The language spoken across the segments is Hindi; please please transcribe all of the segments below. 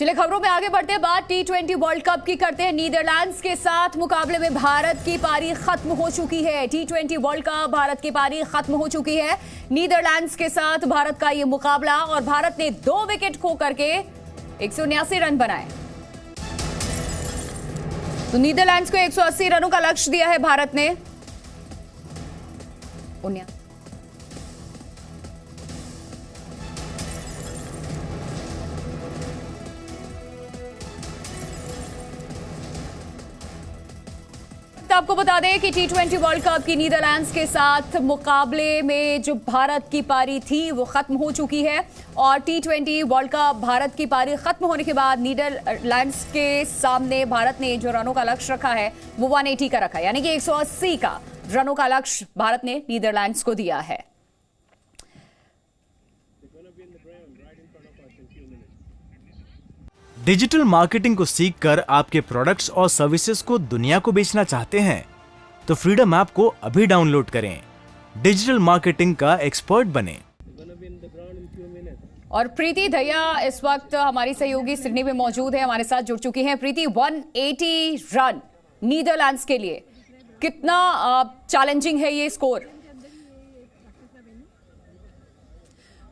चलिए खबरों में आगे बढ़ते हैं। बात T20 वर्ल्ड कप की करते हैं। नीदरलैंड्स के साथ मुकाबले में भारत की पारी खत्म हो चुकी है। T20 वर्ल्ड कप भारत की पारी खत्म हो चुकी है। नीदरलैंड्स के साथ भारत का ये मुकाबला और भारत ने 2 विकेट खो करके 179 रन बनाए। तो नीदरलैंड्स को 180 रनों का लक्ष्य दिया है भारत ने। आपको बता दें कि T20 वर्ल्ड कप की नीदरलैंड्स के साथ मुकाबले में जो भारत की पारी थी वो खत्म हो चुकी है और T20 वर्ल्ड कप भारत की पारी खत्म होने के बाद नीदरलैंड्स के सामने भारत ने जो रनों का लक्ष्य रखा है वो 180 का रखा है, यानी कि 180 का रनों का लक्ष्य भारत ने नीदरलैंड्स को दिया है। डिजिटल मार्केटिंग को सीखकर आपके प्रोडक्ट्स और सर्विसेज को दुनिया को बेचना चाहते हैं तो फ्रीडम ऐप को अभी डाउनलोड करें। डिजिटल मार्केटिंग का एक्सपर्ट बने। और प्रीति दहिया इस वक्त हमारी सहयोगी सिडनी में मौजूद है, हमारे साथ जुड़ चुकी हैं। प्रीति, 180 रन नीदरलैंड्स के लिए कितना चैलेंजिंग है ये स्कोर?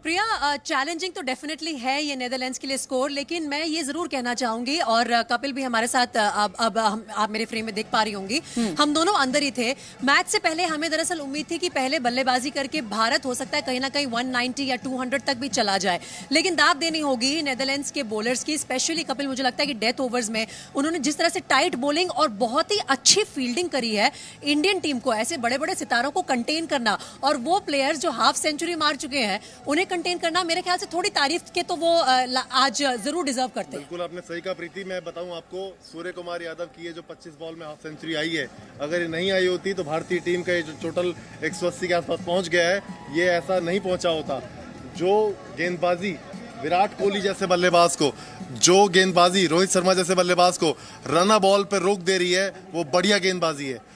प्रिया, चैलेंजिंग तो डेफिनेटली है ये नेदरलैंड्स के लिए स्कोर, लेकिन मैं ये जरूर कहना चाहूंगी और कपिल भी हमारे साथ अब आप मेरे फ्रेम में देख पा रही होंगी, हम दोनों अंदर ही थे। मैच से पहले हमें दरअसल उम्मीद थी कि पहले बल्लेबाजी करके भारत हो सकता है कहीं ना कहीं 190 या 200 तक भी चला जाए, लेकिन दाद देनी होगी नेदरलैंड्स के बॉलर्स की। स्पेशली कपिल, मुझे लगता है कि डेथ ओवर्स में उन्होंने जिस तरह से टाइट बॉलिंग और बहुत ही अच्छी फील्डिंग करी है, इंडियन टीम को ऐसे बड़े बड़े सितारों को कंटेन करना और वो प्लेयर्स जो हाफ सेंचुरी मार चुके हैं उन्हें कंटेन करना, मेरे ख्याल से थोड़ी तारीफ के तो वो आज जरूर डिजर्व करते हैं। बिल्कुल आपने सही कहा प्रीति। मैं बताऊं आपको, सूर्य कुमार यादव की ये जो 25 बॉल में हाफ सेंचुरी आई है, अगर ये नहीं आई होती तो भारतीय टीम का ये जो टोटल 180 के आसपास पहुंच गया है, ये ऐसा नहीं पहुंचा होता। जो गेंदबाजी विराट कोहली जैसे बल्लेबाज को, जो गेंदबाजी रोहित शर्मा जैसे बल्लेबाज को रन बॉल पर रोक दे रही है, वो बढ़िया गेंदबाजी है।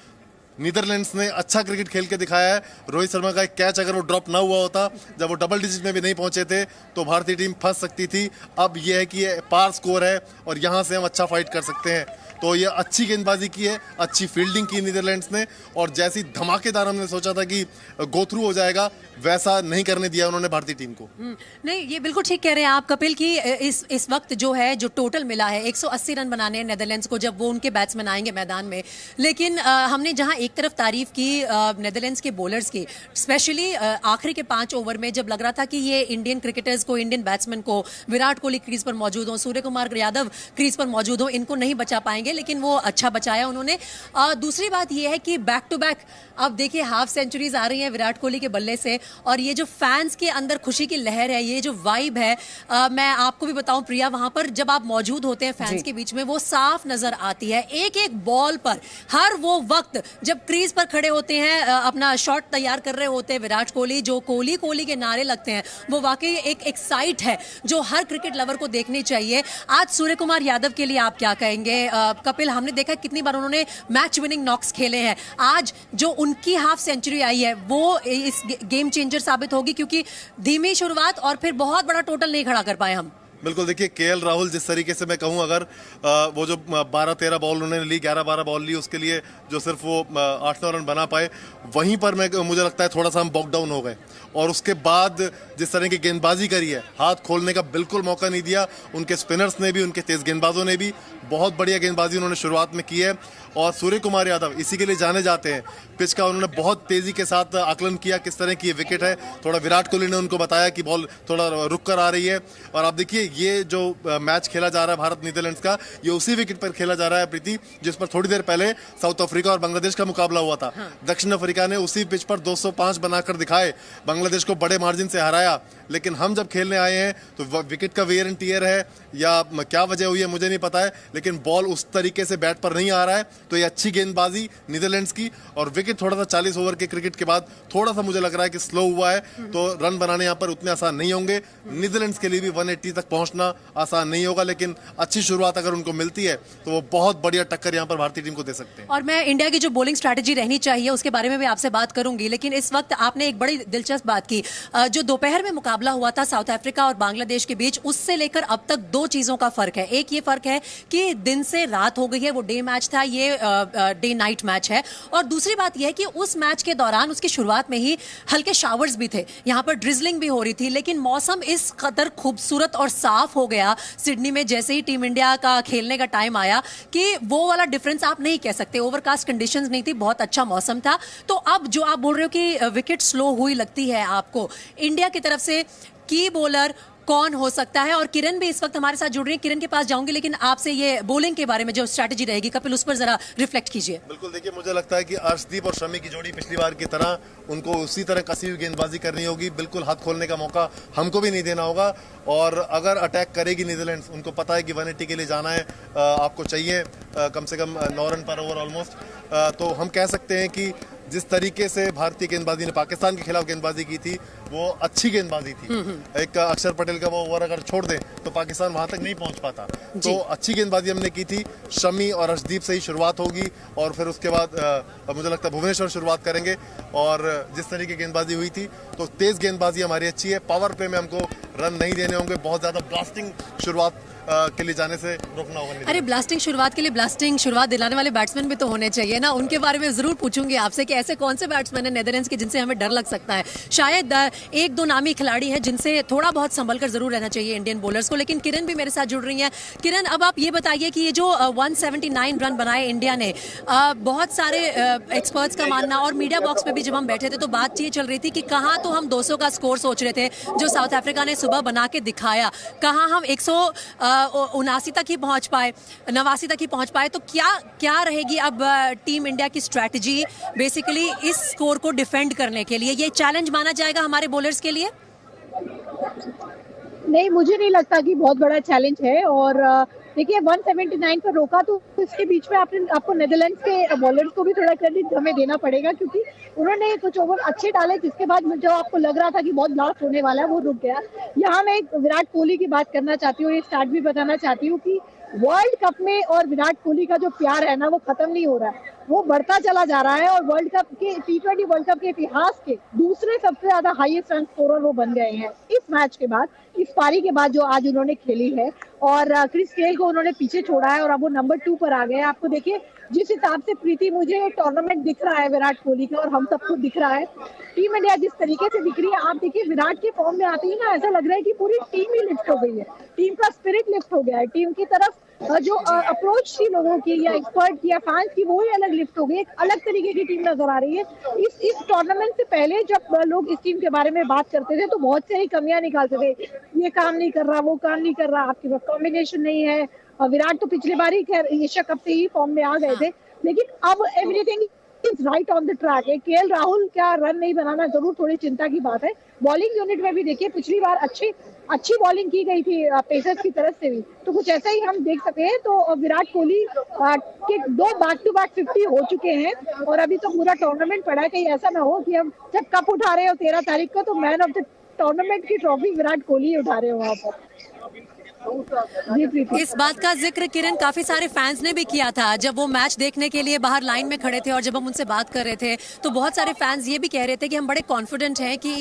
नीदरलैंड्स ने अच्छा क्रिकेट खेल के दिखाया है। रोहित शर्मा का एक कैच अगर वो ड्रॉप ना हुआ होता, जब वो डबल डिजिट में भी नहीं पहुंचे थे, तो भारतीय टीम फंस सकती थी। अब यह है कि ये पार स्कोर है और यहां से हम अच्छा फाइट कर सकते हैं। तो ये अच्छी गेंदबाजी की है, अच्छी फील्डिंग की नीदरलैंड्स ने, और जैसी धमाकेदार हमने सोचा था कि गो थ्रू हो जाएगा, वैसा नहीं करने दिया उन्होंने भारतीय टीम को। नहीं, ये बिल्कुल ठीक कह रहे हैं आप कपिल की इस वक्त जो है, जो टोटल मिला है 180 रन बनाने हैं नेदरलैंड्स को जब वो उनके बैट्समैन आएंगे मैदान में। लेकिन हमने जहां एक तरफ तारीफ की नेदरलैंड्स के बॉलर्स की, स्पेशली आखिरी के 5 ओवर में जब लग रहा था कि ये इंडियन क्रिकेटर्स को, इंडियन बैट्समैन को, विराट कोहली क्रीज पर मौजूद हो, सूर्य कुमार यादव क्रीज पर मौजूद हो, इनको नहीं बचा पाएंगे, लेकिन वो अच्छा बचाया उन्होंने। दूसरी बात यह है कि बैक टू बैक अब देखिए हाफ सेंचुरीज आ रही हैं विराट कोहली के बल्ले से, और ये जो फैंस के अंदर खुशी की लहर है, ये जो वाइब है, मैं आपको भी बताऊं प्रिया, वहां पर जब आप मौजूद होते हैं फैंस के बीच में, वो साफ नजर आती है। एक एक बॉल पर, हर वो वक्त जब क्रीज पर खड़े होते हैं, अपना शॉट तैयार कर रहे होते हैं विराट कोहली, जो कोहली कोहली के नारे लगते हैं, वो वाकई एक साइट है जो हर क्रिकेट लवर को देखनी चाहिए। आज सूर्य कुमार यादव के लिए आप क्या कहेंगे? कपिल, हमने देखा कितनी बार उन्होंने मैच विनिंग नॉक्स खेले हैं, आज जो उनकी हाफ सेंचुरी आई है वो इस गेम चेंजर साबित होगी, क्योंकि धीमी शुरुआत और फिर बहुत बड़ा टोटल नहीं खड़ा कर पाए हम। बिल्कुल, देखिए केएल राहुल, जिस तरीके से मैं कहूं, अगर वो जो 12-13 बॉल उन्होंने ली, 11-12 बॉल ली, उसके लिए जो सिर्फ वो 8-9 रन बना पाए, वहीं पर मुझे लगता है थोड़ा सा हम बॉक डाउन हो गए। और उसके बाद जिस तरह की गेंदबाजी करी है, हाथ खोलने का बिल्कुल मौका नहीं दिया उनके स्पिनर्स ने भी, उनके तेज गेंदबाजों ने भी। बहुत बढ़िया गेंदबाजी उन्होंने शुरुआत में की है। और सूर्य कुमार यादव इसी के लिए जाने जाते हैं, पिच का उन्होंने बहुत तेजी के साथ आकलन किया किस तरह की ये विकेट है। थोड़ा विराट कोहली ने उनको बताया कि बॉल थोड़ा रुक कर आ रही है, और आप देखिए ये जो मैच खेला जा रहा है भारत नीदरलैंड्स का, ये उसी विकेट पर खेला जा रहा है प्रीति, जिस पर थोड़ी देर पहले साउथ अफ्रीका और बांग्लादेश का मुकाबला हुआ था। दक्षिण अफ्रीका ने उसी पिच पर 205 बनाकर दिखाए, बांग्लादेश को बड़े मार्जिन से हराया। लेकिन हम जब खेलने आए हैं तो विकेट का वेयर एंड टियर है या क्या वजह हुई है मुझे नहीं पता है, लेकिन बॉल उस तरीके से बैट पर नहीं आ रहा है। तो ये अच्छी गेंदबाजी नीदरलैंड्स की, और विकेट थोड़ा सा 40 ओवर के क्रिकेट के बाद थोड़ा सा मुझे लग रहा है कि स्लो हुआ है, तो रन बनाने यहाँ पर उतने आसान नहीं होंगे। नीदरलैंड्स के लिए भी 180 तक पहुंच पहुंचना आसान नहीं होगा, लेकिन अच्छी शुरुआत अगर उनको मिलती है तो वो बहुत बढ़िया टक्कर यहाँ पर भारतीय टीम को दे सकते हैं। और मैं इंडिया की जो बॉलिंग स्ट्रैटेजी रहनी चाहिए उसके बारे में भी आपसे बात करूंगी, लेकिन इस वक्त आपने एक बड़ी दिलचस्प बात की। जो दोपहर में मुकाबला हुआ था साउथ अफ्रीका और बांग्लादेश के बीच, उससे लेकर अब तक दो चीजों का फर्क है। एक ये फर्क है कि दिन से रात हो गई है, वो डे मैच था, ये डे नाइट मैच है। और दूसरी बात यह है कि उस मैच के दौरान उसकी शुरुआत में ही हल्के शावर्स भी थे, यहाँ पर ड्रिजलिंग भी हो रही थी, लेकिन मौसम इस कदर खूबसूरत और साफ हो गया सिडनी में जैसे ही टीम इंडिया का खेलने का टाइम आया कि वो वाला डिफरेंस आप नहीं कह सकते। ओवरकास्ट कंडीशंस नहीं थी, बहुत अच्छा मौसम था। तो अब जो आप बोल रहे हो कि विकेट स्लो हुई लगती है आपको, इंडिया की तरफ से की बॉलर कौन हो सकता है? और किरण भी इस वक्त हमारे साथ जुड़ रही है, किरण के पास जाऊंगी, लेकिन आपसे ये बॉलिंग के बारे में जो स्ट्रैटेजी रहेगी कपिल, उस पर जरा रिफ्लेक्ट कीजिए। बिल्कुल, देखिए मुझे लगता है कि अर्शदीप और शमी की जोड़ी पिछली बार की तरह उनको उसी तरह कसी हुई गेंदबाजी करनी होगी। बिल्कुल हाथ खोलने का मौका हमको भी नहीं देना होगा, और अगर अटैक करेगी नीदरलैंड्स, उनको पता है कि 180 के लिए जाना है, आपको चाहिए कम से कम 9 रन पर ओवर ऑलमोस्ट। तो हम कह सकते हैं कि जिस तरीके से भारतीय गेंदबाजी ने पाकिस्तान के खिलाफ गेंदबाजी की थी वो अच्छी गेंदबाजी थी। एक अक्षर पटेल का वो ओवर अगर छोड़ दें तो पाकिस्तान वहां तक नहीं पहुंच पाता। तो अच्छी गेंदबाजी हमने की थी। शमी और अर्शदीप से ही शुरुआत होगी, और फिर उसके बाद मुझे लगता है भुवनेश्वर शुरुआत करेंगे। और जिस तरीके की गेंदबाजी हुई थी तो तेज गेंदबाजी हमारी अच्छी है। पावर प्ले में हमको रन नहीं देने होंगे, बहुत ज्यादा ब्लास्टिंग शुरुआत के लिए जाने से रोकना होगा। अरे ब्लास्टिंग शुरुआत के लिए ब्लास्टिंग शुरुआत दिलाने वाले बैट्समैन भी तो होने चाहिए ना, उनके बारे में जरूर पूछूंगी आपसे कि ऐसे कौन से बैट्समैन है नेदरलैंड्स के जिनसे हमें डर लग सकता है। शायद एक दो नामी खिलाड़ी हैं जिनसे थोड़ा बहुत संभल कर जरूर रहना चाहिए इंडियन बॉलर्स को। लेकिन किरण भी मेरे साथ जुड़ रही हैं। किरण, अब आप ये बताइए कि ये जो 179 रन बनाए इंडिया ने, बहुत सारे एक्सपर्ट्स का मानना, और मीडिया बॉक्स में भी जब हम बैठे थे तो बात ये चल रही थी कि कहाँ तो हम 200 का स्कोर सोच रहे थे जो साउथ अफ्रीका ने सुबह बना के दिखाया, कहाँ हम 179 तक ही पहुंच पाए, 89 तक ही पहुंच पाए। तो क्या रहेगी अब टीम इंडिया की स्ट्रैटेजी बेसिकली इस स्कोर को डिफेंड करने के लिए? ये चैलेंज माना जाएगा हमारे बॉलर्स के लिए? नहीं, मुझे नहीं लगता कि बहुत बड़ा चैलेंज है। और देखिए 179 पर रोका तो इसके बीच में आपको नेदरलैंड्स के बॉलर्स को भी थोड़ा क्रेडिट हमें देना पड़ेगा, क्योंकि उन्होंने कुछ ओवर अच्छे डाले जिसके बाद जो आपको लग रहा था कि बहुत ब्लास्ट होने वाला है वो रुक गया। यहाँ मैं एक विराट कोहली की बात करना चाहती हूँ, ये स्टार्ट भी बताना चाहती हूँ कि वर्ल्ड कप में और विराट कोहली का जो प्यार है ना वो खत्म नहीं हो रहा है, वो बढ़ता चला जा रहा है। और वर्ल्ड कप के T20 वर्ल्ड कप के इतिहास के दूसरे सबसे ज्यादा हाईएस्ट रन स्कोरर वो बन गए हैं इस मैच के बाद, इस पारी के बाद जो आज उन्होंने खेली है। और क्रिस गेल को उन्होंने पीछे छोड़ा है और अब वो नंबर 2 पर आ गए। आपको देखिए जिस हिसाब से प्रीति मुझे टूर्नामेंट दिख रहा है विराट कोहली का, और हम सबको दिख रहा है टीम इंडिया जिस तरीके से दिख रही है, आप देखिए विराट के फॉर्म में आते ही ना ऐसा लग रहा है कि पूरी टीम ही लिफ्ट हो गई है, टीम का स्पिरिट लिफ्ट हो गया है, टीम की तरफ जो अप्रोच थी लोगों की या एक्सपर्ट की या फैंस की वो ही अलग लिफ्ट हो गई, एक अलग तरीके की टीम नजर आ रही है। इस टूर्नामेंट से पहले जब लोग इस टीम के बारे में बात करते थे तो बहुत सारी कमियां निकालते थे, ये काम नहीं कर रहा, वो काम नहीं कर रहा, आपके पास कॉम्बिनेशन नहीं है। विराट तो पिछली बार ही एशिया कप से ही फॉर्म में आ गए थे, लेकिन अब everything is right on the track है। केएल राहुल क्या रन नहीं बनाना जरूर थोड़ी चिंता की बात है। बॉलिंग यूनिट में भी देखिए पिछली बार अच्छी बॉलिंग की गई थी पेसर्स की तरफ से भी, तो कुछ ऐसा ही हम देख सकते हैं। तो विराट कोहली के 2 बैक टू बैक 50 हो चुके हैं और अभी तो पूरा टूर्नामेंट पड़ा है। कहीं ऐसा ना हो कि हम जब कप उठा रहे हो 13 तारीख को तो मैन ऑफ द टूर्नामेंट की ट्रॉफी विराट कोहली उठा रहे हो वहां पर। इस बात का जिक्र किरण काफी सारे फैंस ने भी किया था जब वो मैच देखने के लिए बाहर लाइन में खड़े थे, और जब हम उनसे बात कर रहे थे तो बहुत सारे फैंस ये भी कह रहे थे कि हम बड़े कॉन्फिडेंट हैं कि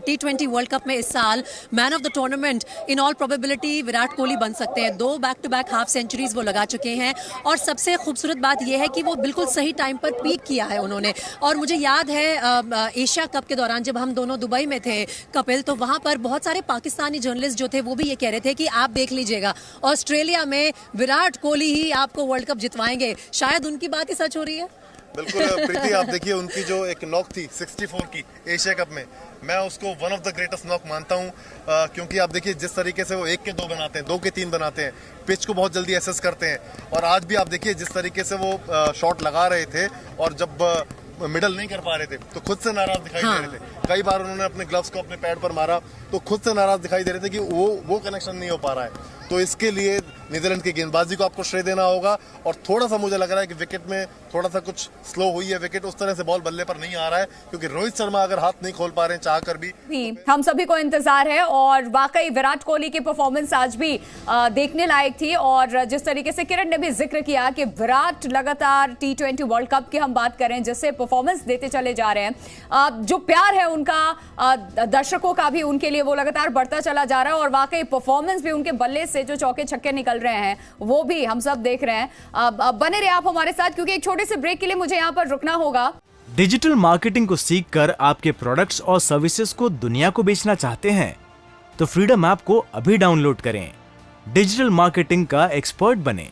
T20 वर्ल्ड कप में इस साल man of the tournament in all probability Virat Kohli बन सकते हैं। 2 back to back half centuries वो लगा चुके हैं, और सबसे खूबसूरत बात यह है कि वो बिल्कुल सही टाइम पर पीक किया है उन्होंने। और मुझे याद है एशिया कप के दौरान जब हम दोनों दुबई में थे कपिल, तो वहां पर बहुत सारे पाकिस्तानी जर्नलिस्ट जो थे वो भी ये कह रहे थे कि आप देख लीजिएगा ऑस्ट्रेलिया में विराट कोहली ही आपको वर्ल्ड कप जितवाएंगे। शायद उनकी बात ही सच हो रही है। बिल्कुल प्रीति, आप देखिए उनकी जो एक नॉक थी 64 की एशिया कप में, मैं उसको one of the greatest knock मानता हूं, क्योंकि आप देखिए जिस तरीके से वो 1 के 2 बनाते हैं, 2 के 3 बनाते हैं, पिच को बहुत जल्दी एसेस करते हैं। और आज भी आप देखिए जिस तरीके से वो शॉट लगा रहे थे और जब मिडल नहीं कर पा रहे थे तो खुद से नाराज दिखाई दे रहे थे। कई बार उन्होंने अपने ग्लव्स को अपने पैड पर मारा तो खुद से नाराज दिखाई दे रहे थे कि वो कनेक्शन नहीं हो पा रहा है। तो इसके लिए नीदरलैंड की गेंदबाजी को आपको श्रेय देना होगा। और थोड़ा सा मुझे लग रहा है कि विकेट में थोड़ा सा कुछ स्लो हुई है विकेट, उस तरह से बॉल बल्ले पर नहीं आ रहा है, क्योंकि रोहित शर्मा अगर हाथ नहीं खोल पा रहे हैं चाह कर भी हम सभी को इंतजार है। और वाकई विराट कोहली की परफॉर्मेंस आज भी देखने लायक थी। और जिस तरीके से किरण ने भी जिक्र किया कि विराट लगातार T20 वर्ल्ड कप की हम बात करें जिससे परफॉर्मेंस देते चले जा रहे हैं, जो प्यार है उनका दर्शकों का भी उनके लिए वो लगातार बढ़ता चला जा रहा है। और वाकई परफॉर्मेंस भी उनके बल्ले से जो चौके छक्के निकल रहे हैं वो भी हम सब देख रहे हैं। बने रहे आप हमारे साथ, क्योंकि एक छोटे से ब्रेक के लिए मुझे यहाँ पर रुकना होगा। डिजिटल मार्केटिंग को सीखकर आपके प्रोडक्ट्स और सर्विसेज को दुनिया को बेचना चाहते हैं तो फ्रीडम ऐप को अभी डाउनलोड करें। डिजिटल मार्केटिंग का एक्सपर्ट बनें।